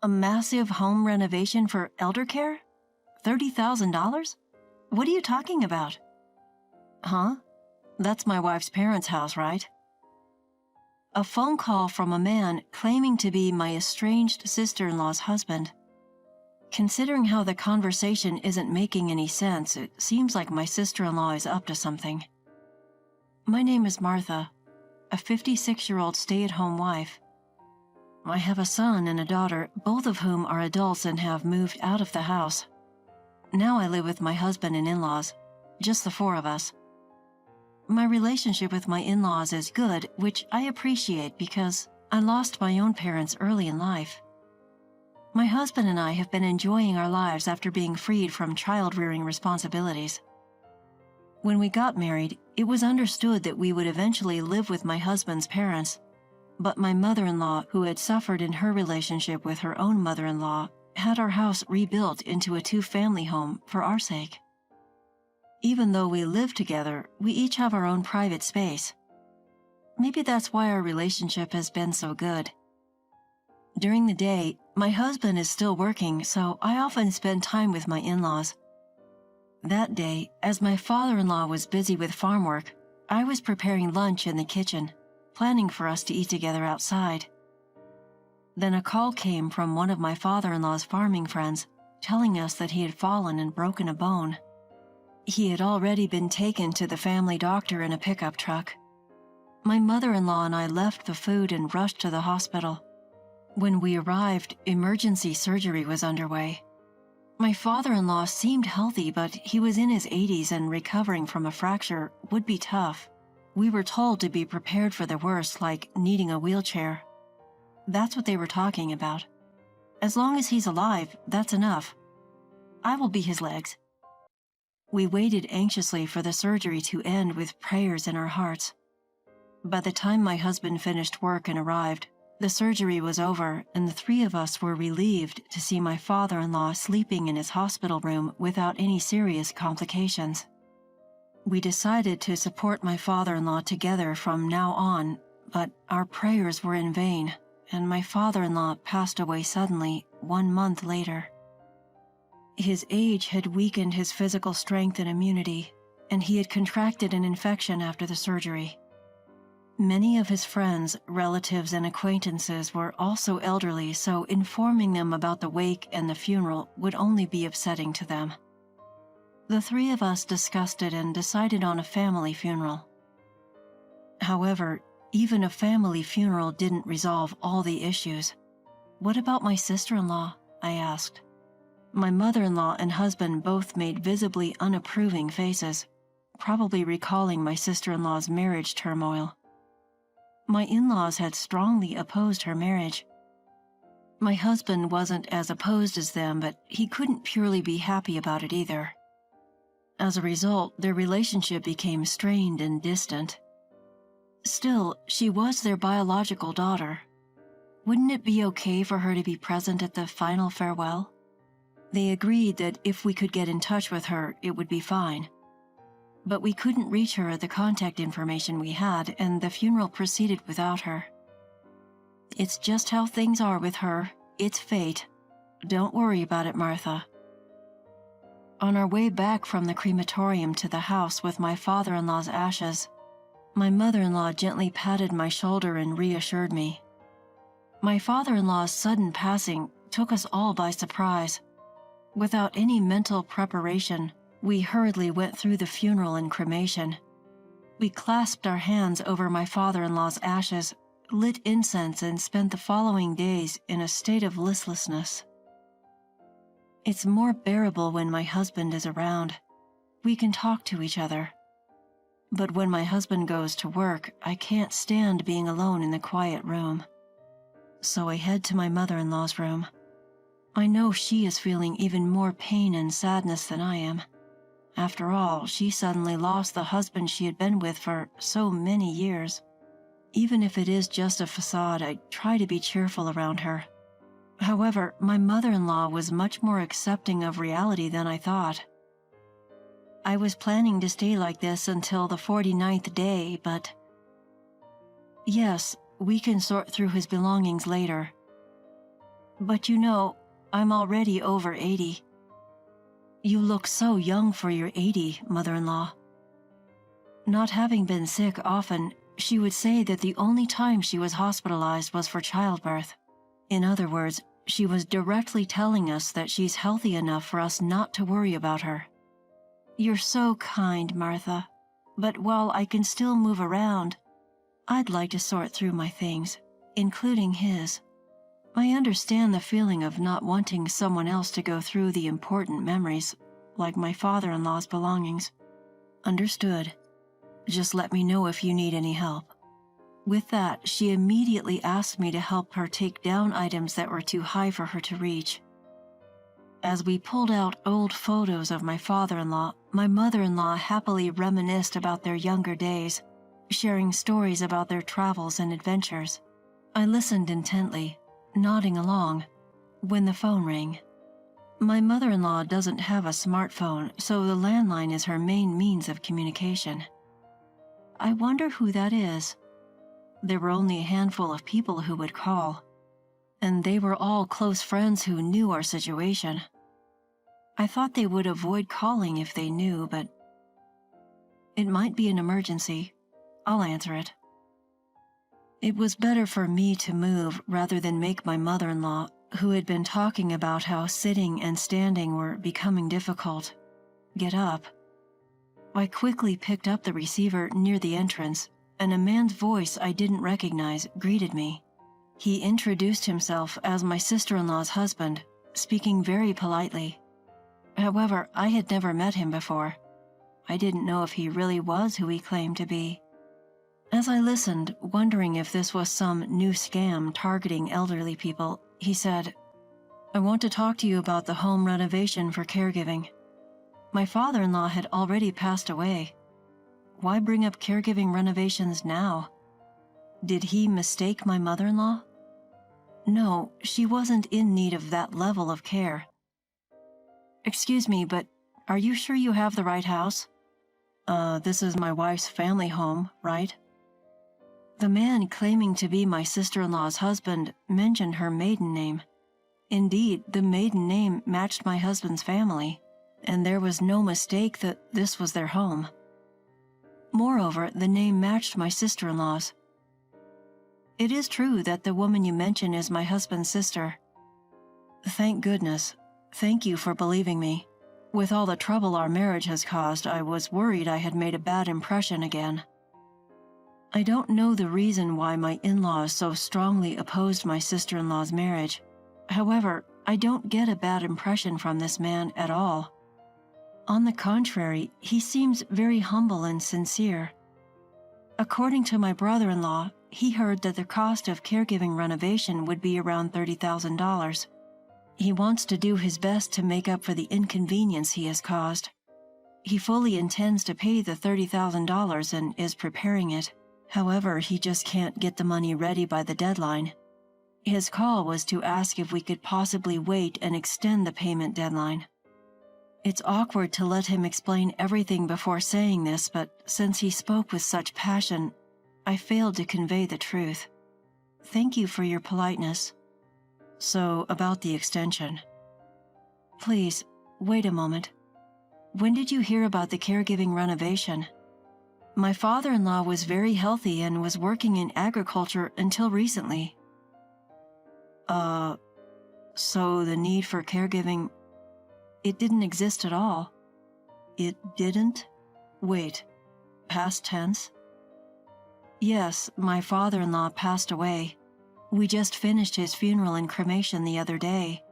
A massive home renovation for elder care? $30,000? What are you talking about? Huh? That's my wife's parents' house, right? A phone call from a man claiming to be my estranged sister-in-law's husband. Considering how the conversation isn't making any sense, it seems like my sister-in-law is up to something. My name is Martha, a 56-year-old stay-at-home wife. I have a son and a daughter, both of whom are adults and have moved out of the house. Now I live with my husband and in-laws, just the four of us. My relationship with my in-laws is good, which I appreciate because I lost my own parents early in life. My husband and I have been enjoying our lives after being freed from child-rearing responsibilities. When we got married, it was understood that we would eventually live with my husband's parents, but my mother-in-law, who had suffered in her relationship with her own mother-in-law, had our house rebuilt into a two-family home for our sake. Even though we live together, we each have our own private space. Maybe that's why our relationship has been so good. During the day, my husband is still working, so I often spend time with my in-laws. That day, as my father-in-law was busy with farm work, I was preparing lunch in the kitchen, planning for us to eat together outside. Then a call came from one of my father-in-law's farming friends, telling us that he had fallen and broken a bone. He had already been taken to the family doctor in a pickup truck. My mother-in-law and I left the food and rushed to the hospital. When we arrived, emergency surgery was underway. My father-in-law seemed healthy, but he was in his 80s and recovering from a fracture would be tough. We were told to be prepared for the worst, like needing a wheelchair. That's what they were talking about. As long as he's alive, that's enough. I will be his legs. We waited anxiously for the surgery to end with prayers in our hearts. By the time my husband finished work and arrived, the surgery was over, and the three of us were relieved to see my father-in-law sleeping in his hospital room without any serious complications. We decided to support my father-in-law together from now on, but our prayers were in vain, and my father-in-law passed away suddenly 1 month later. His age had weakened his physical strength and immunity, and he had contracted an infection after the surgery. Many of his friends, relatives, and acquaintances were also elderly, so informing them about the wake and the funeral would only be upsetting to them. The three of us discussed it and decided on a family funeral. However, even a family funeral didn't resolve all the issues. What about my sister-in-law? I asked. My mother-in-law and husband both made visibly unapproving faces, probably recalling my sister-in-law's marriage turmoil. My in-laws had strongly opposed her marriage. My husband wasn't as opposed as them, but he couldn't purely be happy about it either. As a result, their relationship became strained and distant. Still, she was their biological daughter. Wouldn't it be okay for her to be present at the final farewell? They agreed that if we could get in touch with her, it would be fine. But we couldn't reach her at the contact information we had, and the funeral proceeded without her. It's just how things are with her. It's fate. Don't worry about it, Martha. On our way back from the crematorium to the house with my father-in-law's ashes, my mother-in-law gently patted my shoulder and reassured me. My father-in-law's sudden passing took us all by surprise. Without any mental preparation, we hurriedly went through the funeral and cremation. We clasped our hands over my father-in-law's ashes, lit incense, and spent the following days in a state of listlessness. It's more bearable when my husband is around. We can talk to each other. But when my husband goes to work, I can't stand being alone in the quiet room. So I head to my mother-in-law's room. I know she is feeling even more pain and sadness than I am. After all, she suddenly lost the husband she had been with for so many years. Even if it is just a facade, I try to be cheerful around her. However, my mother-in-law was much more accepting of reality than I thought. I was planning to stay like this until the 49th day, but... Yes, we can sort through his belongings later. But I'm already over 80. You look so young for your 80, mother-in-law. Not having been sick often, she would say that the only time she was hospitalized was for childbirth. In other words, she was directly telling us that she's healthy enough for us not to worry about her. You're so kind, Martha. But while I can still move around, I'd like to sort through my things, including his. I understand the feeling of not wanting someone else to go through the important memories, like my father-in-law's belongings. Understood. Just let me know if you need any help. With that, she immediately asked me to help her take down items that were too high for her to reach. As we pulled out old photos of my father-in-law, my mother-in-law happily reminisced about their younger days, sharing stories about their travels and adventures. I listened intently, nodding along, when the phone rang. My mother-in-law doesn't have a smartphone, so the landline is her main means of communication. I wonder who that is. There were only a handful of people who would call, and they were all close friends who knew our situation. I thought they would avoid calling if they knew, but it might be an emergency. I'll answer it. It was better for me to move rather than make my mother-in-law, who had been talking about how sitting and standing were becoming difficult, get up. I quickly picked up the receiver near the entrance, and a man's voice I didn't recognize greeted me. He introduced himself as my sister-in-law's husband, speaking very politely. However, I had never met him before. I didn't know if he really was who he claimed to be. As I listened, wondering if this was some new scam targeting elderly people, he said, "I want to talk to you about the home renovation for caregiving. My father-in-law had already passed away. Why bring up caregiving renovations now? Did he mistake my mother-in-law? No, she wasn't in need of that level of care. Excuse me, but are you sure you have the right house? This is my wife's family home, right?" The man claiming to be my sister-in-law's husband mentioned her maiden name. Indeed, the maiden name matched my husband's family, and there was no mistake that this was their home. Moreover, the name matched my sister-in-law's. It is true that the woman you mention is my husband's sister. Thank goodness. Thank you for believing me. With all the trouble our marriage has caused, I was worried I had made a bad impression again. I don't know the reason why my in-laws so strongly opposed my sister-in-law's marriage. However, I don't get a bad impression from this man at all. On the contrary, he seems very humble and sincere. According to my brother-in-law, he heard that the cost of caregiving renovation would be around $30,000. He wants to do his best to make up for the inconvenience he has caused. He fully intends to pay the $30,000 and is preparing it. However, he just can't get the money ready by the deadline. His call was to ask if we could possibly wait and extend the payment deadline. It's awkward to let him explain everything before saying this, but since he spoke with such passion, I failed to convey the truth. Thank you for your politeness. So, about the extension. Please, wait a moment. When did you hear about the caregiving renovation? My father-in-law was very healthy and was working in agriculture until recently. So the need for caregiving, it didn't exist at all. It didn't? Wait, past tense? Yes, my father-in-law passed away. We just finished his funeral and cremation the other day.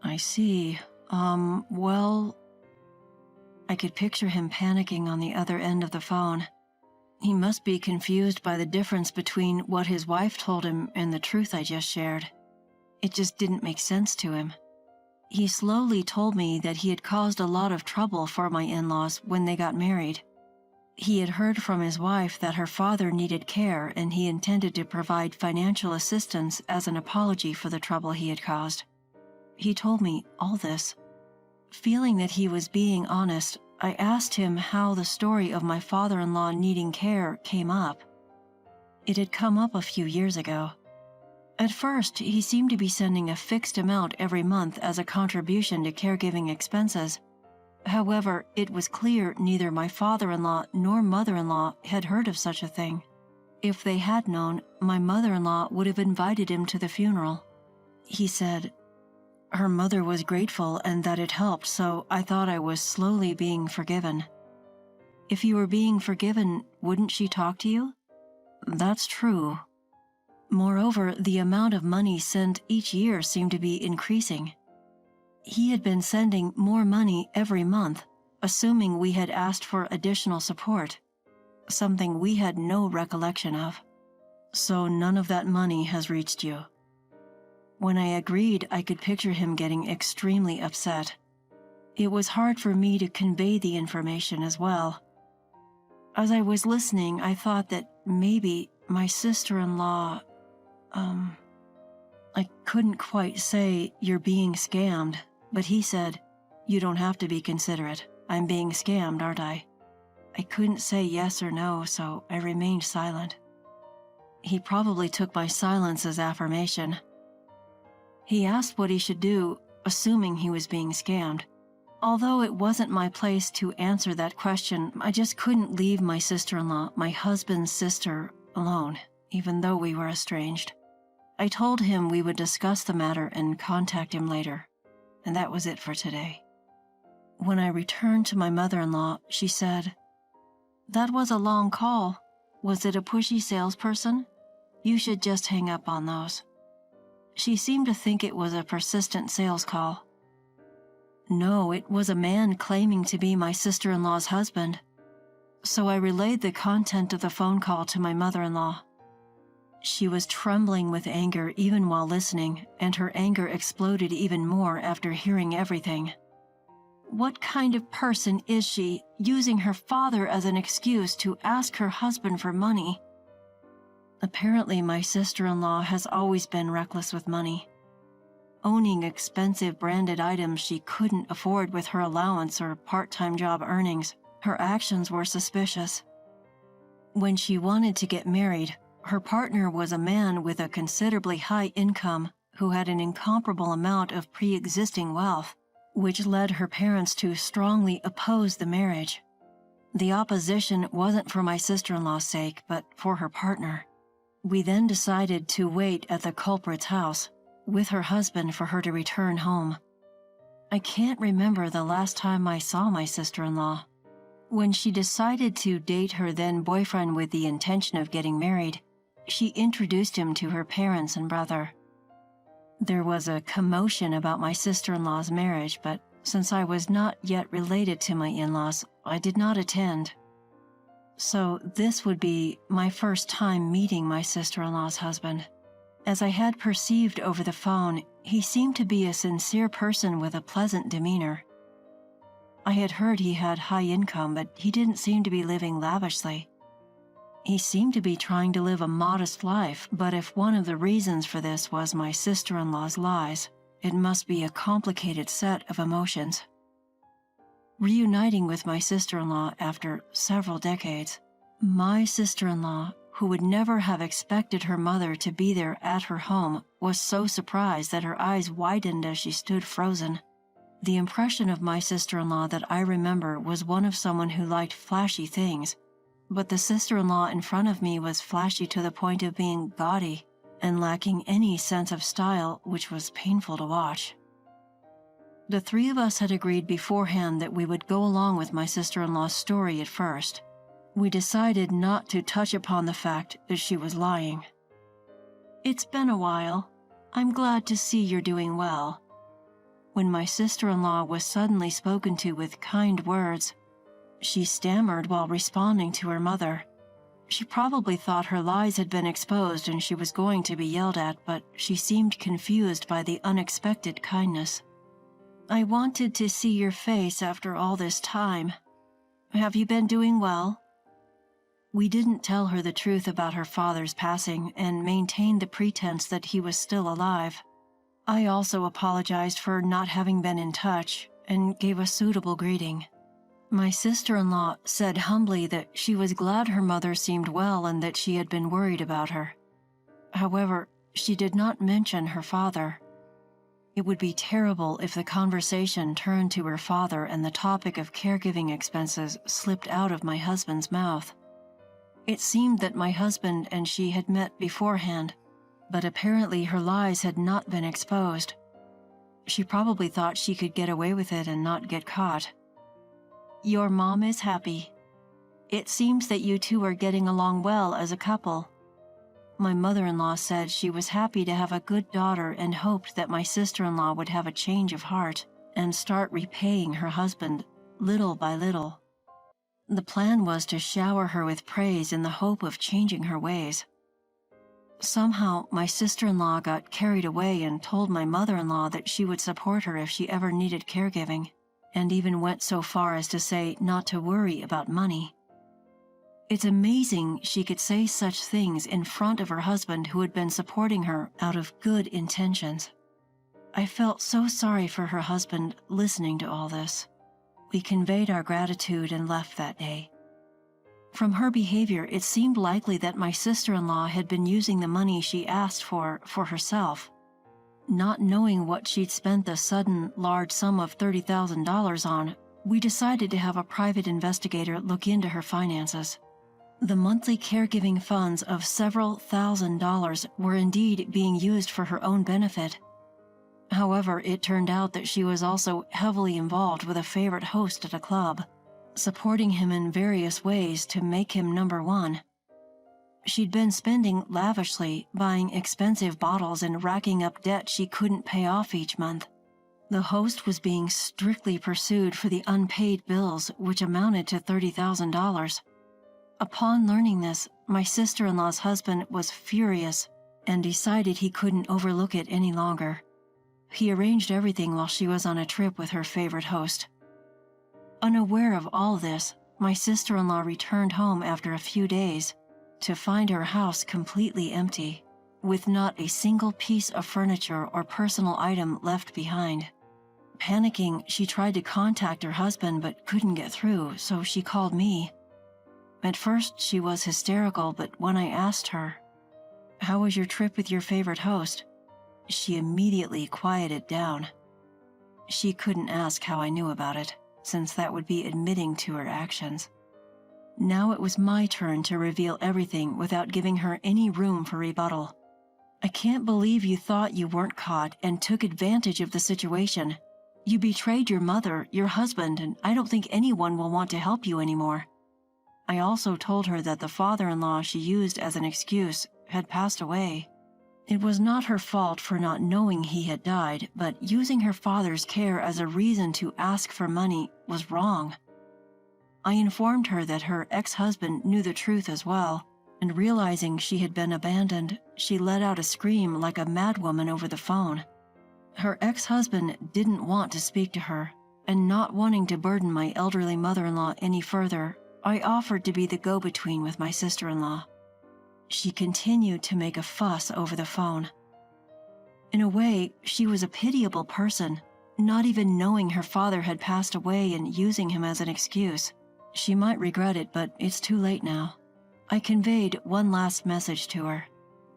I see. Well... I could picture him panicking on the other end of the phone. He must be confused by the difference between what his wife told him and the truth I just shared. It just didn't make sense to him. He slowly told me that he had caused a lot of trouble for my in-laws when they got married. He had heard from his wife that her father needed care and he intended to provide financial assistance as an apology for the trouble he had caused. He told me all this. Feeling that he was being honest, I asked him how the story of my father-in-law needing care came up. It had come up a few years ago. At first, he seemed to be sending a fixed amount every month as a contribution to caregiving expenses. However, it was clear neither my father-in-law nor mother-in-law had heard of such a thing. If they had known, my mother-in-law would have invited him to the funeral. He said, "Her mother was grateful and that it helped, so I thought I was slowly being forgiven." If you were being forgiven, wouldn't she talk to you? That's true. Moreover, the amount of money sent each year seemed to be increasing. He had been sending more money every month, assuming we had asked for additional support, something we had no recollection of. So none of that money has reached you. When I agreed, I could picture him getting extremely upset. It was hard for me to convey the information as well. As I was listening, I thought that maybe my sister-in-law, I couldn't quite say "you're being scammed," but he said, "You don't have to be considerate. I'm being scammed, aren't I?" I couldn't say yes or no, so I remained silent. He probably took my silence as affirmation. He asked what he should do, assuming he was being scammed. Although it wasn't my place to answer that question, I just couldn't leave my sister-in-law, my husband's sister, alone, even though we were estranged. I told him we would discuss the matter and contact him later, and that was it for today. When I returned to my mother-in-law, she said, "That was a long call. Was it a pushy salesperson? You should just hang up on those." She seemed to think it was a persistent sales call. No, it was a man claiming to be my sister-in-law's husband. So I relayed the content of the phone call to my mother-in-law. She was trembling with anger even while listening, and her anger exploded even more after hearing everything. What kind of person is she, using her father as an excuse to ask her husband for money? Apparently, my sister-in-law has always been reckless with money. Owning expensive branded items she couldn't afford with her allowance or part-time job earnings, her actions were suspicious. When she wanted to get married, her partner was a man with a considerably high income who had an incomparable amount of pre-existing wealth, which led her parents to strongly oppose the marriage. The opposition wasn't for my sister-in-law's sake, but for her partner. We then decided to wait at the culprit's house with her husband for her to return home. I can't remember the last time I saw my sister-in-law. When she decided to date her then boyfriend with the intention of getting married, she introduced him to her parents and brother. There was a commotion about my sister-in-law's marriage, but since I was not yet related to my in-laws, I did not attend. So this would be my first time meeting my sister-in-law's husband. As I had perceived over the phone, he seemed to be a sincere person with a pleasant demeanor. I had heard he had high income, but he didn't seem to be living lavishly. He seemed to be trying to live a modest life, but if one of the reasons for this was my sister-in-law's lies, it must be a complicated set of emotions. Reuniting with my sister-in-law after several decades, my sister-in-law, who would never have expected her mother to be there at her home, was so surprised that her eyes widened as she stood frozen. The impression of my sister-in-law that I remember was one of someone who liked flashy things, but the sister-in-law in front of me was flashy to the point of being gaudy and lacking any sense of style, which was painful to watch. The three of us had agreed beforehand that we would go along with my sister-in-law's story at first. We decided not to touch upon the fact that she was lying. "It's been a while. I'm glad to see you're doing well." When my sister-in-law was suddenly spoken to with kind words, she stammered while responding to her mother. She probably thought her lies had been exposed and she was going to be yelled at, but she seemed confused by the unexpected kindness. "I wanted to see your face after all this time. Have you been doing well?" We didn't tell her the truth about her father's passing and maintained the pretense that he was still alive. I also apologized for not having been in touch and gave a suitable greeting. My sister-in-law said humbly that she was glad her mother seemed well and that she had been worried about her. However, She did not mention her father. It would be terrible if the conversation turned to her father and the topic of caregiving expenses slipped out of my husband's mouth. It seemed that my husband and she had met beforehand, but apparently her lies had not been exposed. She probably thought she could get away with it and not get caught. "Your mom is happy. It seems that you two are getting along well as a couple." My mother-in-law said she was happy to have a good daughter and hoped that my sister-in-law would have a change of heart and start repaying her husband little by little. The plan was to shower her with praise in the hope of changing her ways. Somehow, my sister-in-law got carried away and told my mother-in-law that she would support her if she ever needed caregiving, and even went so far as to say not to worry about money. It's amazing she could say such things in front of her husband who had been supporting her out of good intentions. I felt so sorry for her husband listening to all this. We conveyed our gratitude and left that day. From her behavior, it seemed likely that my sister-in-law had been using the money she asked for herself. Not knowing what she'd spent the sudden, large sum of $30,000 on, we decided to have a private investigator look into her finances. The monthly caregiving funds of several $1,000s were indeed being used for her own benefit. However, it turned out that she was also heavily involved with a favorite host at a club, supporting him in various ways to make him number one. She'd been spending lavishly, buying expensive bottles and racking up debt she couldn't pay off each month. The host was being strictly pursued for the unpaid bills, which amounted to $30,000. Upon learning this, my sister-in-law's husband was furious and decided he couldn't overlook it any longer. He arranged everything while she was on a trip with her favorite host. Unaware of all this, my sister-in-law returned home after a few days to find her house completely empty, with not a single piece of furniture or personal item left behind. Panicking, she tried to contact her husband but couldn't get through, so she called me. At first, she was hysterical, but when I asked her, "How was your trip with your favorite host?" she immediately quieted down. She couldn't ask how I knew about it, since that would be admitting to her actions. Now it was my turn to reveal everything without giving her any room for rebuttal. "I can't believe you thought you weren't caught and took advantage of the situation. You betrayed your mother, your husband, and I don't think anyone will want to help you anymore." I also told her that the father-in-law she used as an excuse had passed away. It was not her fault for not knowing he had died, but using her father's care as a reason to ask for money was wrong. I informed her that her ex-husband knew the truth as well, and realizing she had been abandoned, she let out a scream like a madwoman over the phone. Her ex-husband didn't want to speak to her, and not wanting to burden my elderly mother-in-law any further, I offered to be the go-between with my sister-in-law. She continued to make a fuss over the phone. In a way, she was a pitiable person, not even knowing her father had passed away and using him as an excuse. She might regret it, but it's too late now. I conveyed one last message to her.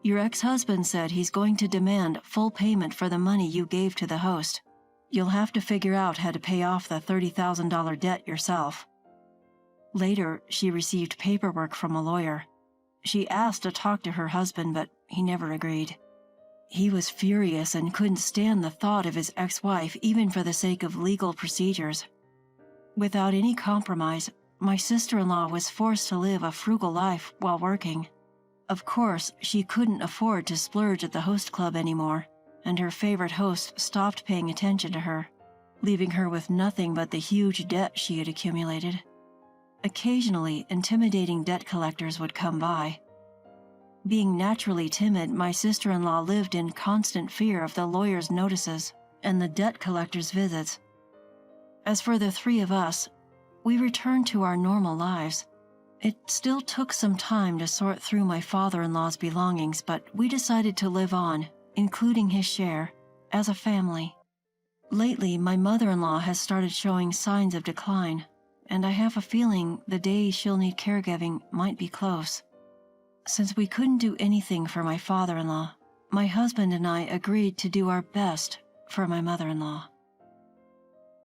"Your ex-husband said he's going to demand full payment for the money you gave to the host. You'll have to figure out how to pay off the $30,000 debt yourself." Later, she received paperwork from a lawyer. She asked to talk to her husband, but he never agreed. He was furious and couldn't stand the thought of his ex-wife even for the sake of legal procedures. Without any compromise, my sister-in-law was forced to live a frugal life while working. Of course, she couldn't afford to splurge at the host club anymore, and her favorite host stopped paying attention to her, leaving her with nothing but the huge debt she had accumulated. Occasionally, intimidating debt collectors would come by. Being naturally timid, my sister-in-law lived in constant fear of the lawyer's notices and the debt collector's visits. As for the three of us, we returned to our normal lives. It still took some time to sort through my father-in-law's belongings, but we decided to live on, including his share, as a family. Lately, my mother-in-law has started showing signs of decline, and I have a feeling the day she'll need caregiving might be close. Since we couldn't do anything for my father-in-law, my husband and I agreed to do our best for my mother-in-law.